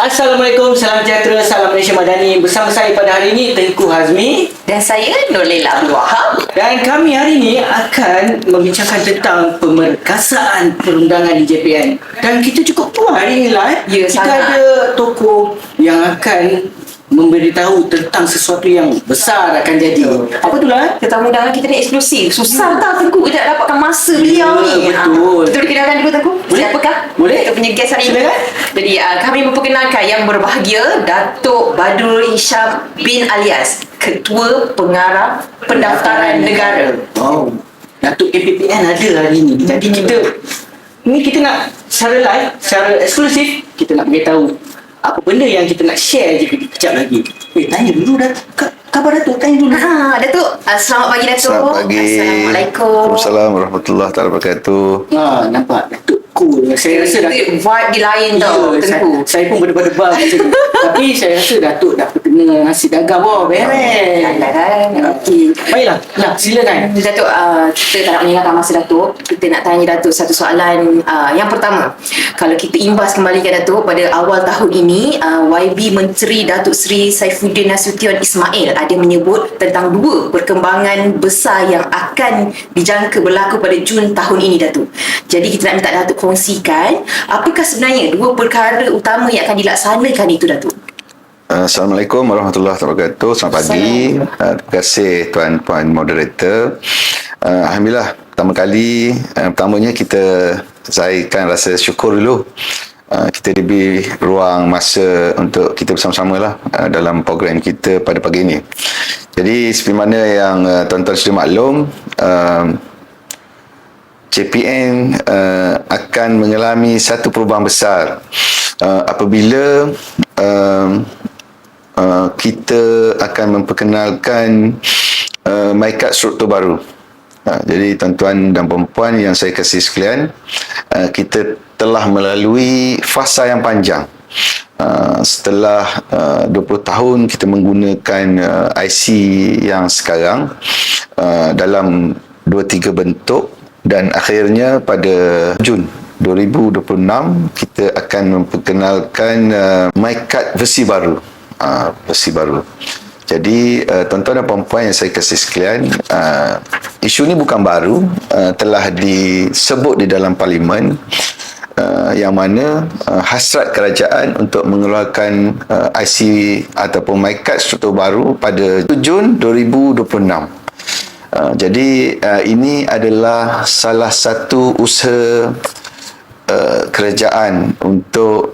Assalamualaikum, salam sejahtera, salam Malaysia Madani. Bersama saya pada hari ini Tengku Hazmi Dan saya Nurlela Abdul Wahab. dan kami hari ini akan membincangkan tentang pemerkasaan perundangan di JPN. Dan kita cukup tua hari ini lah. Ya, kita sangat. ada tokoh yang akan memberitahu tentang sesuatu yang besar akan jadi. Apa tu lah? Tetamu undangan kita ni eksklusif. Susah tak Tengku kita nak dapatkan masa beliau ni. betul. Kita dikenalkan dulu Tengku. Boleh? Siapakah? Boleh. Kita punya guest hari ini. Silakan. Jadi kami memperkenalkan yang berbahagia Datuk Badrul Hisham bin Alias, Ketua Pengarah Pendaftaran Negara. Wow. Datuk KPPN ada hari ini. Jadi kita nak secara live, secara eksklusif, kita nak beritahu apa benda yang kita nak share je kejap lagi. Tanya dulu dah. Khabar Datuk, tanya dulu. Datuk, selamat pagi Datuk. Selamat pagi. Assalamualaikum. Waalaikumsalam warahmatullahi wabarakatuh. Nampak Datuk cool. Saya rasa Datuk Vibe di lain tau Tengku. saya pun berdebar-debar macam tu. Tapi saya rasa Datuk dah kena nasi dagang bawah. Beres. Okey. Baiklah. Nah, silakan. Datuk, kita tak nak meninggalkan masa Datuk. Kita nak tanya Datuk satu soalan. Yang pertama, kalau kita imbas kembali ke Datuk, pada awal tahun ini, YB Menteri Datuk Seri Saifuddin Nasution Ismail ada menyebut tentang dua perkembangan besar yang akan dijangka berlaku pada Jun tahun ini Datuk. Jadi kita nak minta Datuk kongsikan apakah sebenarnya dua perkara utama yang akan dilaksanakan itu Datuk. Assalamualaikum warahmatullahi wabarakatuh. Selamat pagi. Terima kasih tuan-puan moderator. Alhamdulillah, pertamanya saya kan rasa syukur dulu. Kita diberi ruang masa untuk kita bersama-sama lah dalam program kita pada pagi ini. Jadi seperti mana yang tuan-tuan sudah maklum, JPN akan mengalami satu perubahan besar apabila kita akan memperkenalkan MyKad struktur baru. Jadi tuan-tuan dan perempuan yang saya kasih sekalian, kita telah melalui fasa yang panjang. Setelah 20 tahun kita menggunakan IC yang sekarang dalam 2-3 bentuk, dan akhirnya pada Jun 2026 kita akan memperkenalkan MyKad versi baru. Jadi tuan-tuan dan perempuan yang saya kasih sekalian, isu ni bukan baru, telah disebut di dalam parlimen, yang mana hasrat kerajaan untuk mengeluarkan IC ataupun MyKad struktur baru pada Jun 2026. Jadi ini adalah salah satu usaha kerajaan untuk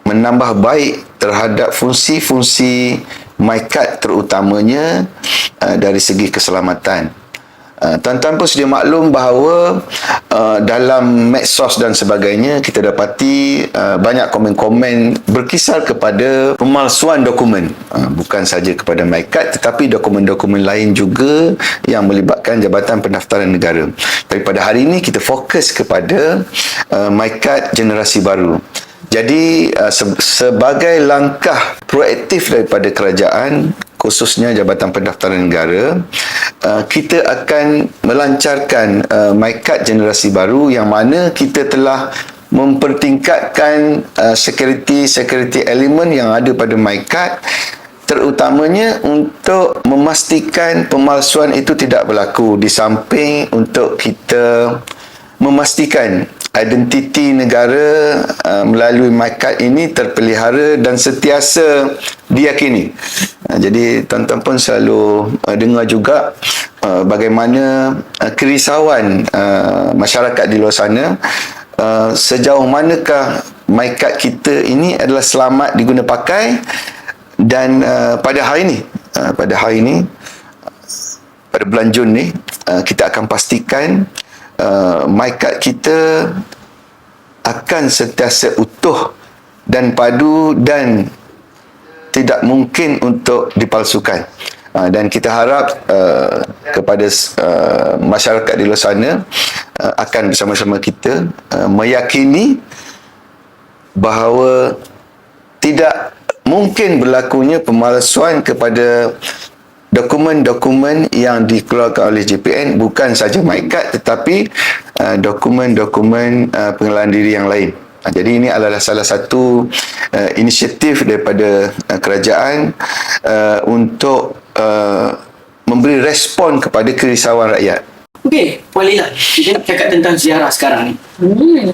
menambah baik terhadap fungsi-fungsi MyKad, terutamanya dari segi keselamatan. Tuan-tuan pun sedia maklum bahawa dalam medsos dan sebagainya kita dapati banyak komen-komen berkisar kepada pemalsuan dokumen, bukan saja kepada MyKad tetapi dokumen-dokumen lain juga yang melibatkan Jabatan Pendaftaran Negara. Tapi pada hari ini kita fokus kepada MyKad generasi baru. Jadi sebagai langkah proaktif daripada kerajaan, khususnya Jabatan Pendaftaran Negara, kita akan melancarkan MyKad generasi baru, yang mana kita telah mempertingkatkan security elemen yang ada pada MyKad, terutamanya untuk memastikan pemalsuan itu tidak berlaku, di samping untuk kita memastikan identiti negara melalui MyKad ini terpelihara dan sentiasa diyakini. Jadi tuan-tuan pun selalu dengar juga bagaimana kerisauan masyarakat di luar sana, sejauh manakah MyKad kita ini adalah selamat diguna pakai. Dan pada hari ini pada bulan Jun ni, kita akan pastikan MyKad kita akan sentiasa utuh dan padu dan tidak mungkin untuk dipalsukan. Dan kita harap kepada masyarakat di luar sana akan bersama-sama kita meyakini bahawa tidak mungkin berlakunya pemalsuan kepada dokumen-dokumen yang dikeluarkan oleh JPN bukan saja MyKad tetapi dokumen-dokumen pengenalan diri yang lain. Jadi ini adalah salah satu inisiatif daripada kerajaan untuk memberi respon kepada kerisauan rakyat. Okey, Puan Lila, kita nak cakap tentang ziarah sekarang ni.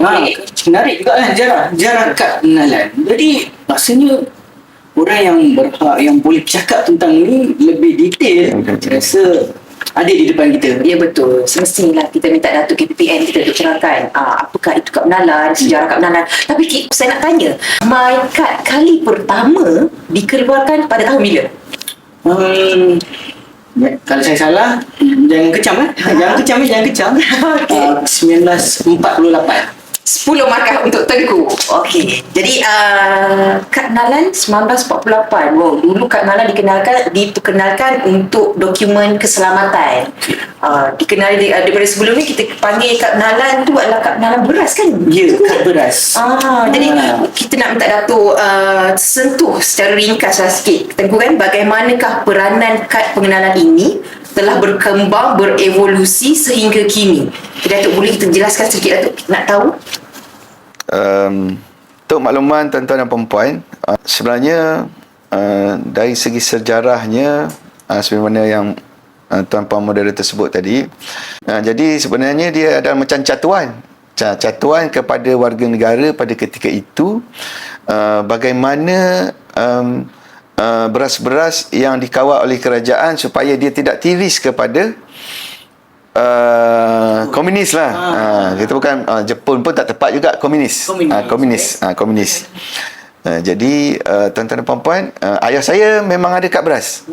Menarik juga kan ziarah kad pengenalan. Jadi rasanya orang yang berhak, yang boleh cakap tentang ni lebih detail, saya rasa ada di depan kita. Ya betul. Semestinya kita minta Datuk KPPN kita untuk terangkan apakah itu kad pengenalan, sejarah kad pengenalan. Tapi saya nak tanya, MyKad kali pertama dikeluarkan pada tahun bila? Kalau saya salah, jangan kecam Jangan kecam. 1948. 10 markah untuk Tengku. Okey. Jadi kad pengenalan 1948. Wow, dulu kad pengenalan diperkenalkan untuk dokumen keselamatan. Dikenali daripada sebelum ni kita panggil kad pengenalan tu adalah kad pengenalan beras kan? Ya, kad beras. Jadi kita nak minta Datuk sentuh secara ringkas lah sikit Tengku kan, bagaimanakah peranan kad pengenalan ini telah berkembang, berevolusi sehingga kini. Datuk boleh kita jelaskan sedikit Datuk, nak tahu? Untuk makluman tuan-tuan dan puan-puan, sebenarnya dari segi sejarahnya sebagaimana yang tuan-puan moderator tersebut tadi, jadi sebenarnya dia adalah macam catuan kepada warga negara pada ketika itu, bagaimana beras-beras yang dikawal oleh kerajaan supaya dia tidak tiris kepada komunis lah. Kita bukan Jepun pun tak tepat juga, komunis. Jadi tuan-tuan dan puan-puan, ayah saya memang ada kad beras.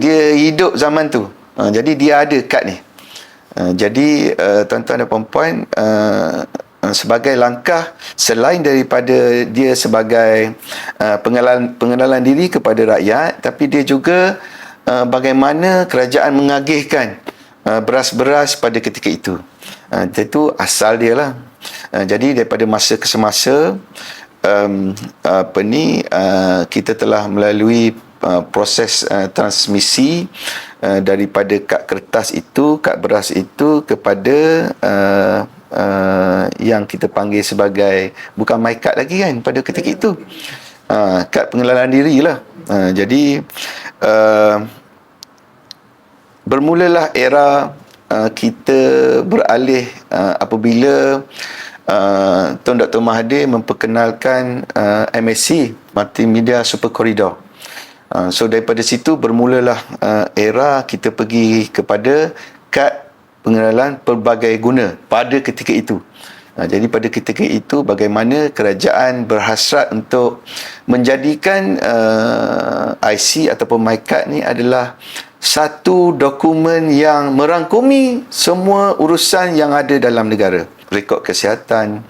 Dia hidup zaman tu. Jadi dia ada kad ni. Jadi tuan-tuan dan puan-puan, sebagai langkah selain daripada dia sebagai pengenalan diri kepada rakyat, tapi dia juga bagaimana kerajaan mengagihkan beras-beras pada ketika itu. Itu asal dia lah. Jadi daripada masa ke semasa kita telah melalui proses transmisi daripada kad kertas itu, kad beras itu kepada yang kita panggil sebagai, bukan MyKad lagi kan pada ketika itu, kad pengenalan diri lah. Jadi bermulalah era kita beralih apabila Tun Dr. Mahathir memperkenalkan MSC, Multimedia Super Corridor. So daripada situ bermulalah era kita pergi kepada kad pengenalan pelbagai guna pada ketika itu. Jadi pada ketika itu bagaimana kerajaan berhasrat untuk menjadikan IC ataupun MyKad ni adalah satu dokumen yang merangkumi semua urusan yang ada dalam negara. Rekod kesihatan,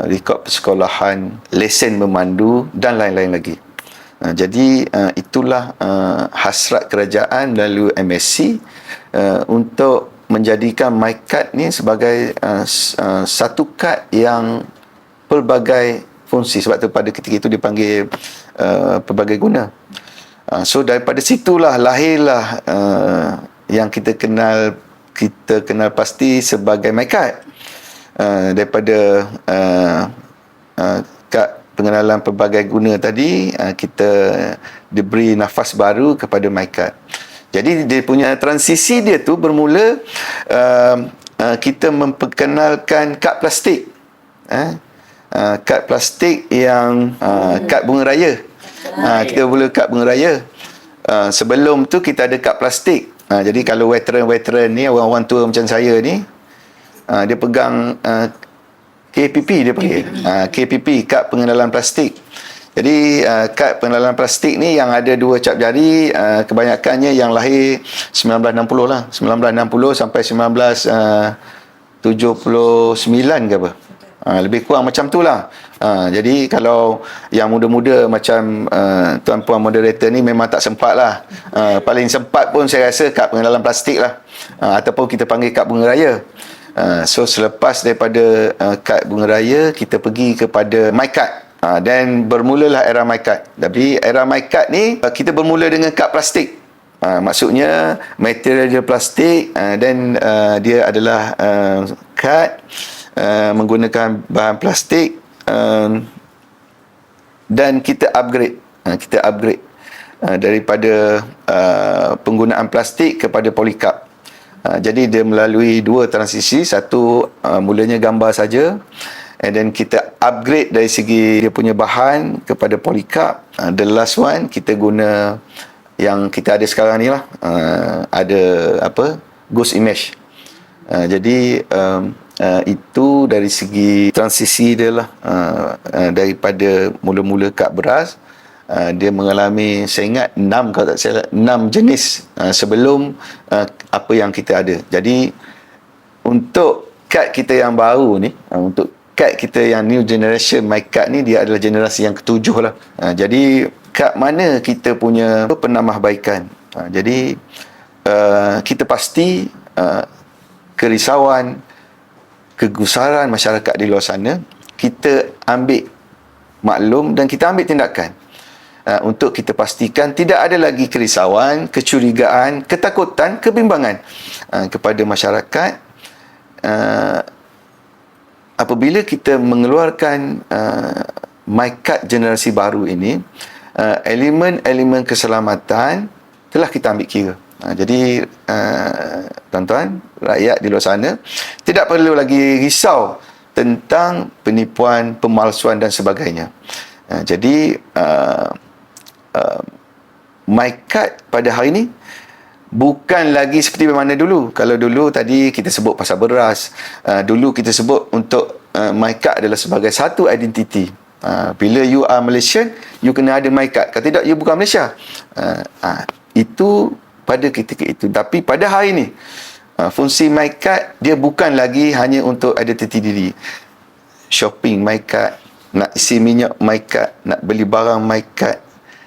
rekod persekolahan, lesen memandu dan lain-lain lagi. Jadi itulah hasrat kerajaan melalui MSC untuk menjadikan MyKad ni sebagai satu kad yang pelbagai fungsi. Sebab tu pada ketika itu dipanggil pelbagai guna. So daripada situlah lahirlah yang kita kenal pasti sebagai MyKad. Daripada kad pengenalan pelbagai guna tadi, kita diberi nafas baru kepada MyKad. Jadi dia punya transisi dia tu bermula kita memperkenalkan kad plastik. Kad plastik yang kad bunga raya. Kita mula kad bunga raya. Sebelum tu kita ada kad plastik. Jadi kalau veteran ni, orang-orang tua macam saya ni, dia pegang KPP dia panggil. KPP, kad pengenalan plastik. Jadi kad pengenalan plastik ni yang ada dua cap jari, kebanyakannya yang lahir 1960 lah. 1960 sampai 1979 ke apa. Lebih kurang macam tu lah. Jadi kalau yang muda-muda macam tuan-puan moderator ni memang tak sempat lah. Paling sempat pun saya rasa kad pengenalan plastik lah. Ataupun kita panggil kad bunga raya. So selepas daripada kad bunga raya, kita pergi kepada MyKad. Dan bermulalah era MyKad. Tapi era MyKad ni kita bermula dengan kad plastik. Maksudnya material dia plastik dan dia adalah kad menggunakan bahan plastik, dan kita upgrade daripada penggunaan plastik kepada polycarb. Jadi dia melalui dua transisi. Satu, mulanya gambar saja, and then kita upgrade dari segi dia punya bahan kepada polycarb. The last one kita guna yang kita ada sekarang ni lah, ada ghost image. Jadi itu dari segi transisi dia lah, daripada mula-mula kad beras. Dia mengalami, saya ingat 6, kalau tak salah 6 jenis sebelum apa yang kita ada. Jadi untuk kad kita yang baru ni, untuk kad kita yang new generation MyCard ni, dia adalah generasi yang ke-7 lah. Jadi kad mana kita punya penambahbaikan. Jadi kita pasti kerisauan, kegusaran masyarakat di luar sana, kita ambil maklum dan kita ambil tindakan untuk kita pastikan tidak ada lagi kerisauan, kecurigaan, ketakutan, kebimbangan kepada masyarakat. Apabila kita mengeluarkan MyCard generasi baru ini, elemen-elemen keselamatan telah kita ambil kira. Jadi tuan-tuan, rakyat di luar sana tidak perlu lagi risau tentang penipuan, pemalsuan dan sebagainya. Jadi MyCard pada hari ini bukan lagi seperti mana dulu. Kalau dulu tadi kita sebut pasal beras, dulu kita sebut untuk MyCard adalah sebagai satu identiti. Bila you are Malaysian, you kena ada MyCard. Kalau tidak, you bukan Malaysia. Itu pada ketika itu. Tapi pada hari ini, fungsi MyCard dia bukan lagi hanya untuk identiti diri. Shopping MyCard, nak isi minyak MyCard, nak beli barang MyCard,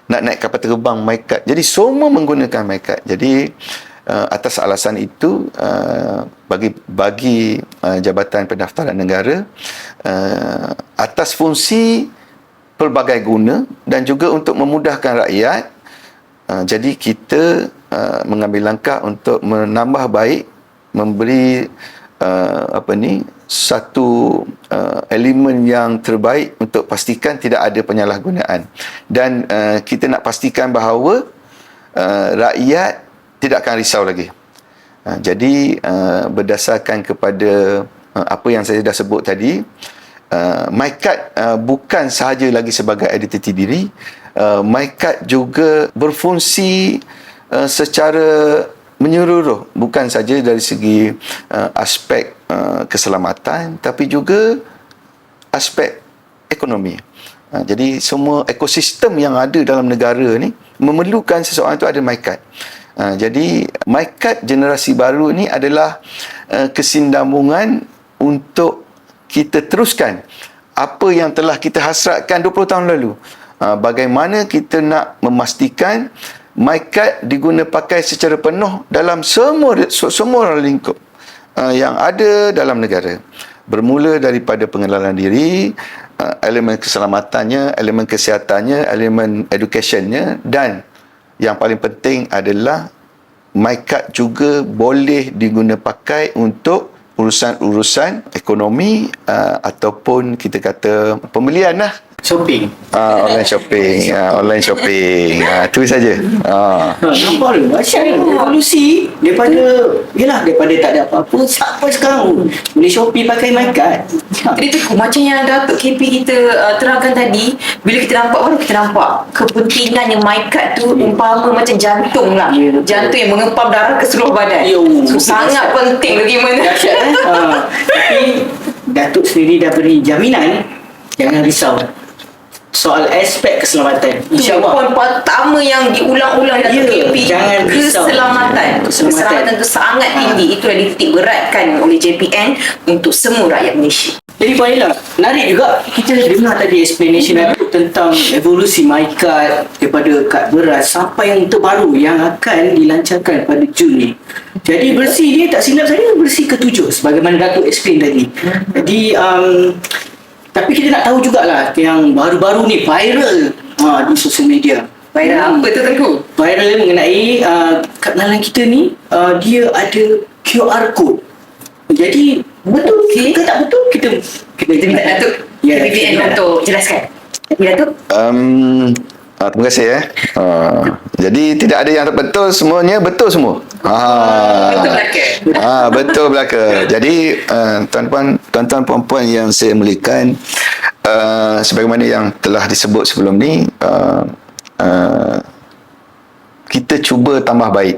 nak naik kapal terbang MyCard. Jadi semua menggunakan MyCard. Jadi atas alasan itu, bagi Jabatan Pendaftaran Negara, atas fungsi pelbagai guna dan juga untuk memudahkan rakyat, jadi kita mengambil langkah untuk menambah baik, memberi satu elemen yang terbaik untuk pastikan tidak ada penyalahgunaan. Dan kita nak pastikan bahawa rakyat tidak akan risau lagi. Jadi berdasarkan kepada apa yang saya dah sebut tadi, MyCard bukan sahaja lagi sebagai identiti diri. MyCard juga berfungsi secara menyeluruh, bukan saja dari segi aspek keselamatan, tapi juga aspek ekonomi. Jadi semua ekosistem yang ada dalam negara ni memerlukan seseorang itu ada MyCard. Jadi MyCard generasi baru ni adalah kesinambungan untuk kita teruskan apa yang telah kita hasratkan 20 tahun lalu. Bagaimana kita nak memastikan MyCard diguna pakai secara penuh dalam semua lingkup yang ada dalam negara. Bermula daripada pengenalan diri, elemen keselamatannya, elemen kesihatannya, elemen educationnya, dan yang paling penting adalah MyCard juga boleh diguna pakai untuk urusan-urusan ekonomi ataupun kita kata pembelian lah. Shopping. Online shopping. Online shopping. Itu saja. Nampak tu? Asyik evolusi daripada tak ada apa-apa sampai sekarang boleh shopping pakai MyCard. Jadi tu macam yang Datuk KP kita terangkan tadi, bila kita nampak, baru kita nampak kepentingan yang MyCard tu umpama macam jantung lah. Jantung yang mengempam darah ke seluruh badan. So, sangat penting bagaimana. Tapi Datuk sendiri dah beri jaminan, jangan risau soal aspek keselamatan. InsyaAllah. Poin pertama yang diulang-ulang Datuk KP, jangan risau. Keselamatan tu sangat tinggi. Itu dah dititik beratkan oleh JPN untuk semua rakyat Malaysia. Jadi Puan Ella, menarik juga kita dengar tadi explanation Datuk tentang evolusi MyCard daripada kad beras sampai yang terbaru yang akan dilancarkan pada Jun ni. Jadi bersih ni, tak silap saya, bersih ke-7 sebagaimana Datuk explain tadi. Jadi tapi kita nak tahu jugalah yang baru-baru ni viral di sosial media. Viral apa tu Tengku? Viral mengenai kat dalam kita ni dia ada QR code. Jadi betul ke tak betul kita Kita minta Datuk KPPN untuk jelaskan. Ya Datuk. Terima kasih. Jadi tidak ada yang tak betul, semuanya betul semua. Betul belaka. Betul belaka. Jadi tuan-tuan puan-puan yang saya muliakan, sebagaimana yang telah disebut sebelum ni, kita cuba tambah baik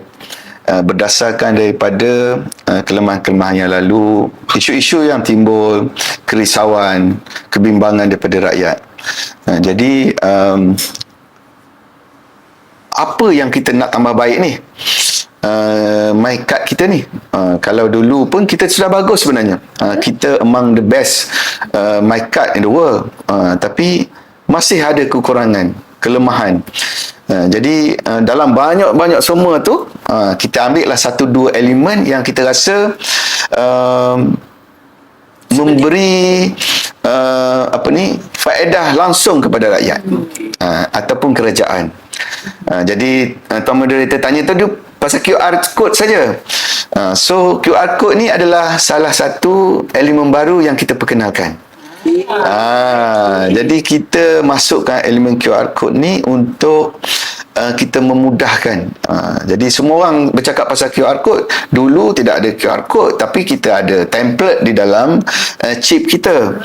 berdasarkan daripada kelemahan-kelemahan yang lalu, isu-isu yang timbul, kerisauan, kebimbangan daripada rakyat. Jadi apa yang kita nak tambah baik ni? My card kita ni, kalau dulu pun kita sudah bagus sebenarnya, kita among the best my card in the world, tapi masih ada kekurangan, kelemahan. Jadi dalam banyak-banyak semua tu, kita ambil lah 1-2 elemen yang kita rasa memberi faedah langsung kepada rakyat, ataupun kerajaan. Jadi tuan moderator tanya tadi pasal QR code saja. So QR code ni adalah salah satu elemen baru yang kita perkenalkan. Jadi kita masukkan elemen QR code ni untuk kita memudahkan. Jadi semua orang bercakap pasal QR code. Dulu tidak ada QR code, tapi kita ada template di dalam chip kita.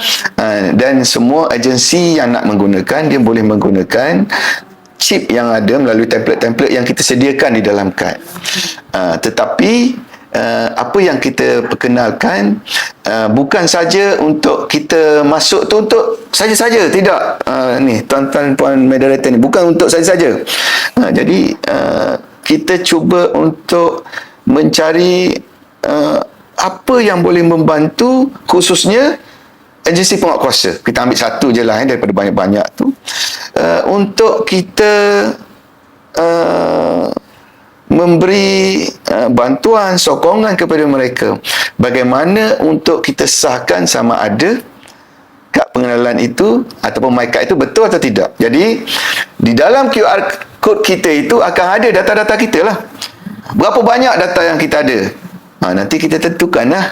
Dan semua agensi yang nak menggunakan, dia boleh menggunakan chip yang ada melalui template-template yang kita sediakan di dalam kad. Tetapi apa yang kita perkenalkan bukan saja untuk kita masuk tu untuk saja-saja, tidak. Ni tuan-tuan puan moderator ni bukan untuk saja-saja. Jadi kita cuba untuk mencari apa yang boleh membantu, khususnya agensi penguatkuasa. Kita ambil satu je lah daripada banyak-banyak tu, untuk kita memberi bantuan, sokongan kepada mereka. Bagaimana untuk kita sahkan sama ada kad pengenalan itu ataupun my card itu betul atau tidak. Jadi di dalam QR code kita itu akan ada data-data kita lah. Berapa banyak data yang kita ada. Nanti kita tentukan lah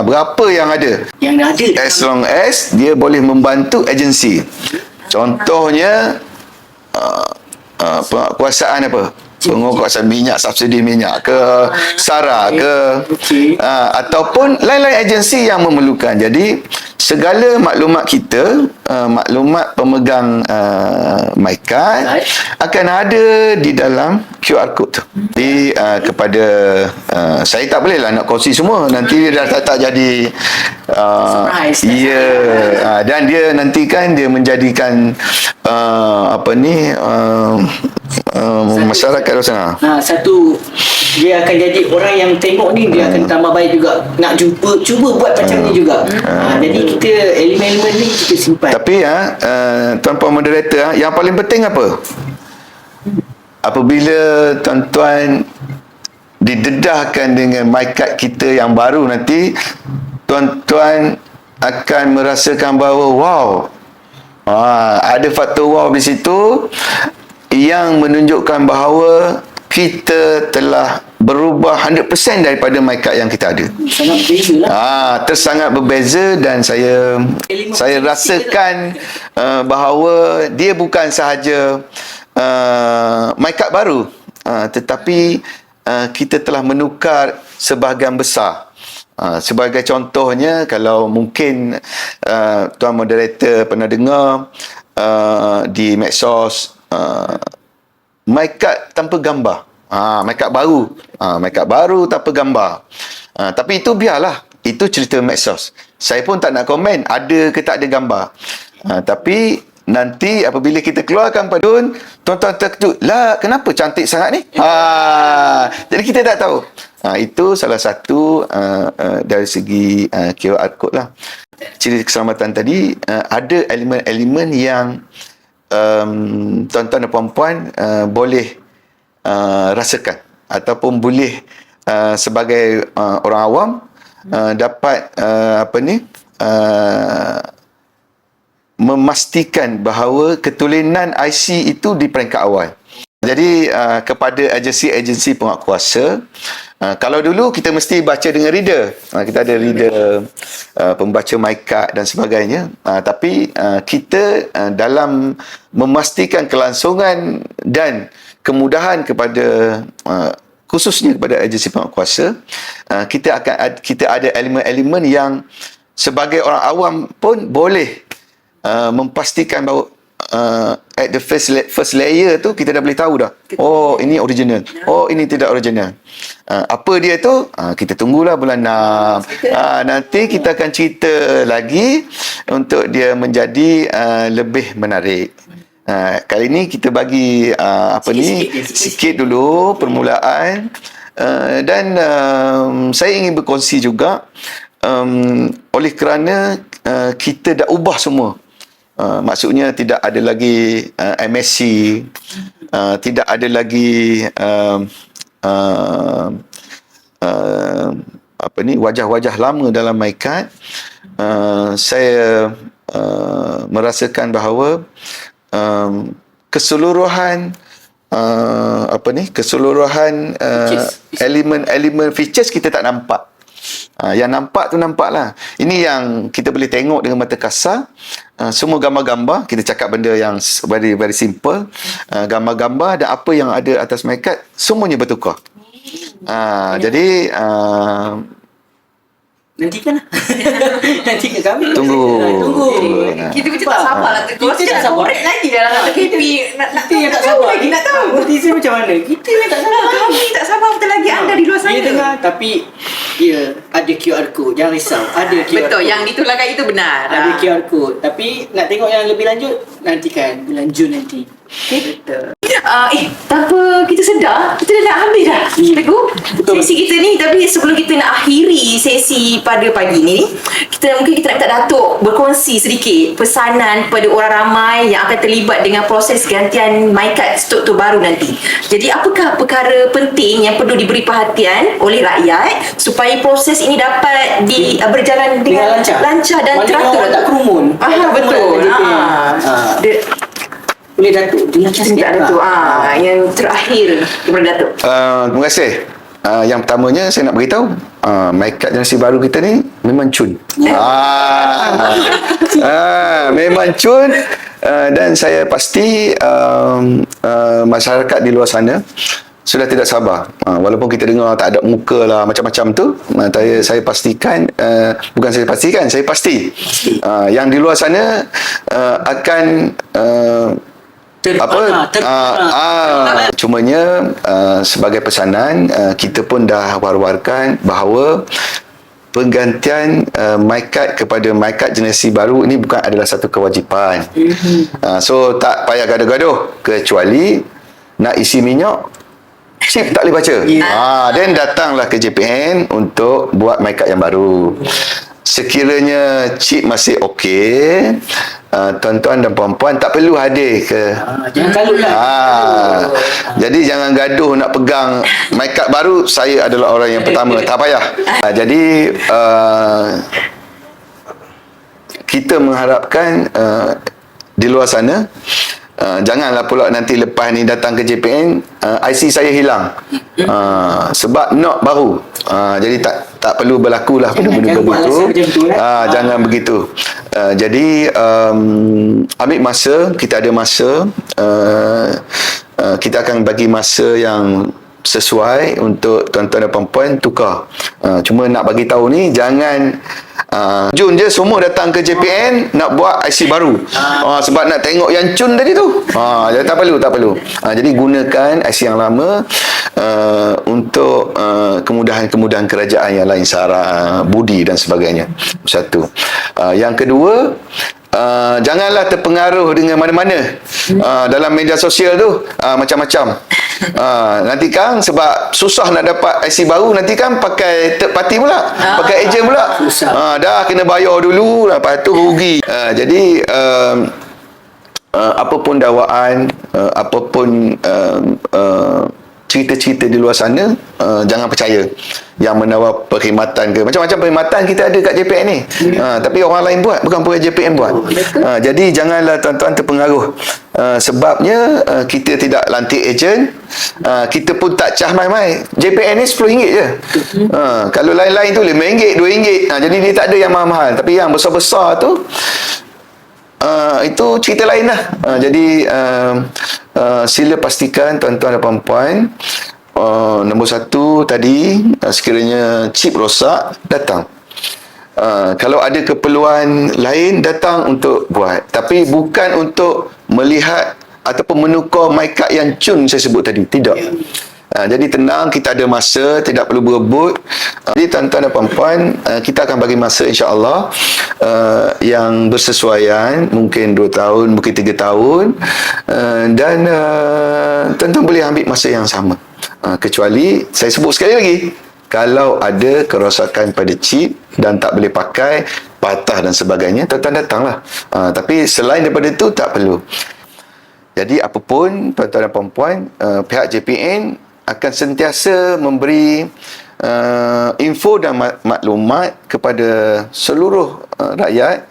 berapa yang ada. Yang ada As long as dia boleh membantu agensi. Contohnya penguasaan apa? Penguasaan minyak, subsidi minyak ke, SARA ke, ataupun lain-lain agensi yang memerlukan. Jadi segala maklumat kita, maklumat pemegang my card akan ada di dalam QR code tu. Jadi kepada saya tak boleh lah nak kongsi semua, nanti dia dah tak jadi surprise. dan dia nanti kan dia menjadikan masyarakat sana. Satu, dia akan jadi orang yang tengok ni, dia akan tambah baik juga, nak cuba buat macam ni juga. Jadi kita elemen-elemen ni kita simpan. Tapi tuan-puan moderator, yang paling penting apa? Apabila tuan-tuan didedahkan dengan my card kita yang baru nanti, tuan-tuan akan merasakan bahawa wow, ada faktor wow di situ yang menunjukkan bahawa kita telah berubah 100% daripada my card yang kita ada. Sangat berbeza lah. Tersangat berbeza, dan saya rasakan bahawa dia bukan sahaja my card baru, tetapi kita telah menukar sebahagian besar. Sebagai contohnya, kalau mungkin tuan moderator pernah dengar di medsos, my card tanpa gambar. My card baru. My card baru tanpa gambar. Tapi itu biarlah. Itu cerita medsos. Saya pun tak nak komen ada ke tak ada gambar. Tapi nanti apabila kita keluarkan padun, tuan-tuan terkejut, lah kenapa cantik sangat ni? Jadi kita tak tahu. Itu salah satu dari segi QR code lah. Ciri keselamatan tadi, ada elemen-elemen yang tuan-tuan dan puan-puan boleh rasakan, ataupun boleh sebagai orang awam dapat memastikan bahawa ketulinan IC itu di peringkat awal. Jadi kepada agensi-agensi penguatkuasa, kalau dulu kita mesti baca dengan reader, kita ada reader, pembaca MyCard dan sebagainya, tapi kita dalam memastikan kelangsungan dan kemudahan kepada khususnya kepada agensi penguatkuasa, kita ada elemen-elemen yang sebagai orang awam pun boleh memastikan bahawa at the first layer tu kita dah boleh tahu dah. Oh, ini original. Oh, ini tidak original. Apa dia tu? Kita tunggulah bulan 6. Nanti kita akan cerita lagi untuk dia menjadi lebih menarik. Kali ni kita bagi sikit dulu permulaan, dan saya ingin berkongsi juga, oleh kerana kita dah ubah semua. Maksudnya tidak ada lagi MSC, tidak ada lagi wajah-wajah lama dalam MyCard. Saya merasakan bahawa keseluruhan elemen features kita tak nampak. Yang nampak tu nampaklah. Ini yang kita boleh tengok dengan mata kasar. Semua gambar-gambar, kita cakap benda yang very, very simple. Gambar-gambar dan apa yang ada atas MyCard semuanya bertukar. Jadi nantikan. Nantikan kami. Tunggu. Kita macam tak sabar lah. Kita tak sabar. Korek lagi dalam KP. Kita yang tak sabar. Nak tahu. Netizen macam mana? Kita yang tak sabar. Kami tak sabar betul lagi anda di luar sana. Dia dengar, tapi dia ada QR code. Jangan risau. Ada QR Betul, code. yang ditularkan itu benar. Ada QR code. Tapi nak tengok yang lebih lanjut, nantikan bulan Jun nanti. Okay. Betul. Tak apa, kita sedar kita dah nak habis dah. Teguh, sesi kita ni. Tapi sebelum kita nak akhiri sesi pada pagi ni, kita mungkin kita nak minta Datuk berkongsi sedikit pesanan kepada orang ramai yang akan terlibat dengan proses gantian MyCard struktur baru nanti. Jadi apakah perkara penting yang perlu diberi perhatian oleh rakyat supaya proses ini dapat berjalan dengan lancar dan teratur. Tak kerumun. Betul. Boleh Datuk jelaskan sikit Datuk. Yang terakhir kepada Datuk. Terima kasih. Yang pertamanya saya nak beritahu, MyCard generasi baru kita ni memang cun. Memang cun, dan saya pasti masyarakat di luar sana sudah tidak sabar. Walaupun kita dengar tak ada muka lah macam-macam tu, saya pastikan, bukan saya pastikan, saya pasti yang di luar sana akan cumanya sebagai pesanan, kita pun dah war-warkan bahawa penggantian MyCard kepada MyCard generasi baru ini bukan adalah satu kewajipan. So tak payah gaduh-gaduh, kecuali nak isi minyak, chip tak boleh baca. Then datanglah ke JPN untuk buat MyCard yang baru. Sekiranya chip masih okey, tuan-tuan dan puan-puan tak perlu hadir ke. Jangan kalut lah. Jadi jangan gaduh nak pegang MyCard baru. Saya adalah orang yang pertama. Tak payah. Jadi kita mengharapkan di luar sana, janganlah pula nanti lepas ni datang ke JPN, IC saya hilang, sebab not baru. Jadi tak perlu berlakulah benda-benda begitu. Jangan begitu. Jadi ambil masa, kita ada masa, kita akan bagi masa yang sesuai untuk tuan-tuan dan puan-puan tukar. Cuma nak bagi tahu ni, jangan Jun je semua datang ke JPN nak buat IC baru. Sebab nak tengok yang cun tadi tu. Jadi tak perlu. Jadi gunakan IC yang lama untuk kemudahan-kemudahan kerajaan yang lain, sara, budi dan sebagainya. Satu. Yang kedua, janganlah terpengaruh dengan mana-mana. Dalam media sosial tu macam-macam. Nanti kan sebab susah nak dapat IC baru, nanti kan pakai third party pula, pakai ejen pula. Dah kena bayar dulu, lepas tu rugi. Jadi apapun dakwaan, apapun cerita-cerita di luar sana, jangan percaya yang menawar perkhidmatan ke macam-macam perkhidmatan kita ada kat JPN ni. Tapi orang lain buat, bukan pegawai JPN buat. Jadi janganlah tuan-tuan terpengaruh. Sebabnya kita tidak lantik ejen, kita pun tak cah mai-mai. JPN ni RM10 je. Kalau lain-lain tu RM5, RM2. Jadi dia tak ada yang mahal-mahal. Tapi yang besar-besar tu itu cerita lain lah. Jadi sila pastikan tuan-tuan dan puan-puan, nombor satu tadi, sekiranya chip rosak, datang. Kalau ada keperluan lain, datang untuk buat. Tapi bukan untuk melihat ataupun menukar mic card yang cun saya sebut tadi. Tidak. Jadi tenang, kita ada masa, tidak perlu berebut. Jadi tuan-tuan dan puan-puan, kita akan bagi masa insya-Allah yang bersesuaian, mungkin 2 tahun, mungkin 3 tahun, dan tuan-tuan boleh ambil masa yang sama. Kecuali saya sebut sekali lagi, kalau ada kerosakan pada chip dan tak boleh pakai, patah dan sebagainya, tuan-tuan datanglah. Tapi selain daripada itu tak perlu. Jadi apapun tuan-tuan dan puan-puan, pihak JPN akan sentiasa memberi info dan maklumat kepada seluruh rakyat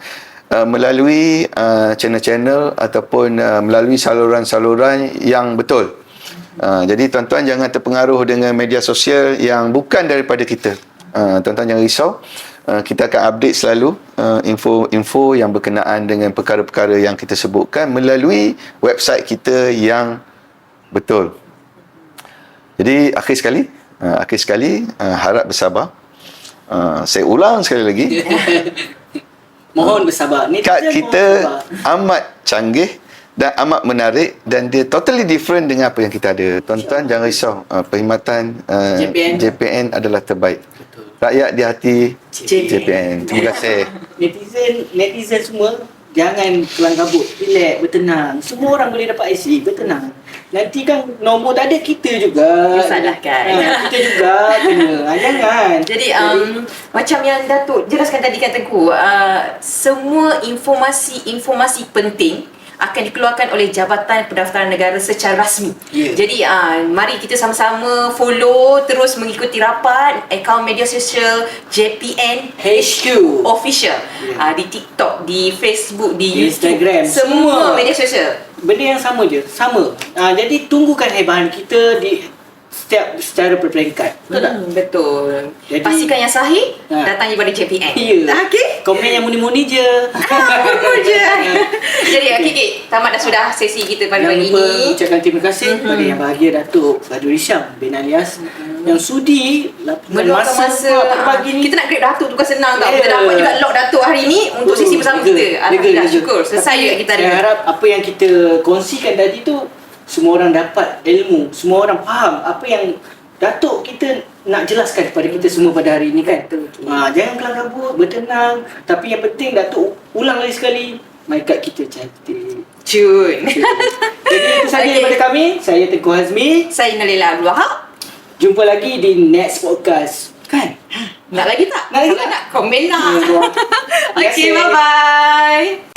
melalui channel-channel ataupun melalui saluran-saluran yang betul. Jadi tuan-tuan jangan terpengaruh dengan media sosial yang bukan daripada kita. Tuan-tuan jangan risau. Kita akan update selalu info-info yang berkenaan dengan perkara-perkara yang kita sebutkan melalui website kita yang betul. Jadi akhir sekali harap bersabar. Saya ulang sekali lagi. Mohon bersabar. Kad kita amat canggih dan amat menarik, dan dia totally different dengan apa yang kita ada. Tuan-tuan jangan risau, perkhidmatan JPN adalah terbaik. Rakyat di hati JPN. Terima kasih. Netizen semua jangan kelang kabut, relax, bertenang. Semua orang boleh dapat IC, bertenang. Nanti kan nombor tak ada, kita juga Disalahkan. kita juga kena. Jangan. Jadi macam yang Datuk jelaskan tadi kan Tengku, semua informasi penting akan dikeluarkan oleh Jabatan Pendaftaran Negara secara rasmi. Jadi mari kita sama-sama follow, terus mengikuti rapat akaun media sosial JPN HQ Official, di TikTok, di Facebook, di Instagram, YouTube, semua semua media sosial. benda yang sama je, sama. Jadi tunggukan haibahan kita di setiap secara berperingkat. Betul tak? Betul. Jadi- Pastikan yang sahih, datang daripada JPN. Ya. Okey. Komen yang muni-muni je. Apa je. Jadi okey, tamat dah sudah sesi kita pada Jangan pagi lupa ini. ucapkan terima kasih kepada yang bahagia Datuk Badrul Hisham bin Alias yang sudi Meluangkan masa pagi ni. kita nak grab Datuk tu bukan senang tau. Kita Ya. dapat juga lock Datuk hari ni untuk sesi bersama kita. Alhamdulillah, syukur. Selesai juga kita hari Saya ni. harap apa yang kita kongsikan tadi tu semua orang dapat ilmu, semua orang faham apa yang Datuk kita nak jelaskan kepada kita semua pada hari ini kan. Jangan kelang kabut, bertenang. Tapi yang penting Datuk ulang lagi sekali, my card kita cantik. Cun. Jadi itu saja Okey. daripada kami. Saya Tengku Hazmi. Saya Nalila Abdul Wahab. Jumpa lagi di next podcast. Kan? Nak lagi tak? Nak lagi Kalau tak? nak komen lah. Ya, Okey, terima kasih. bye-bye.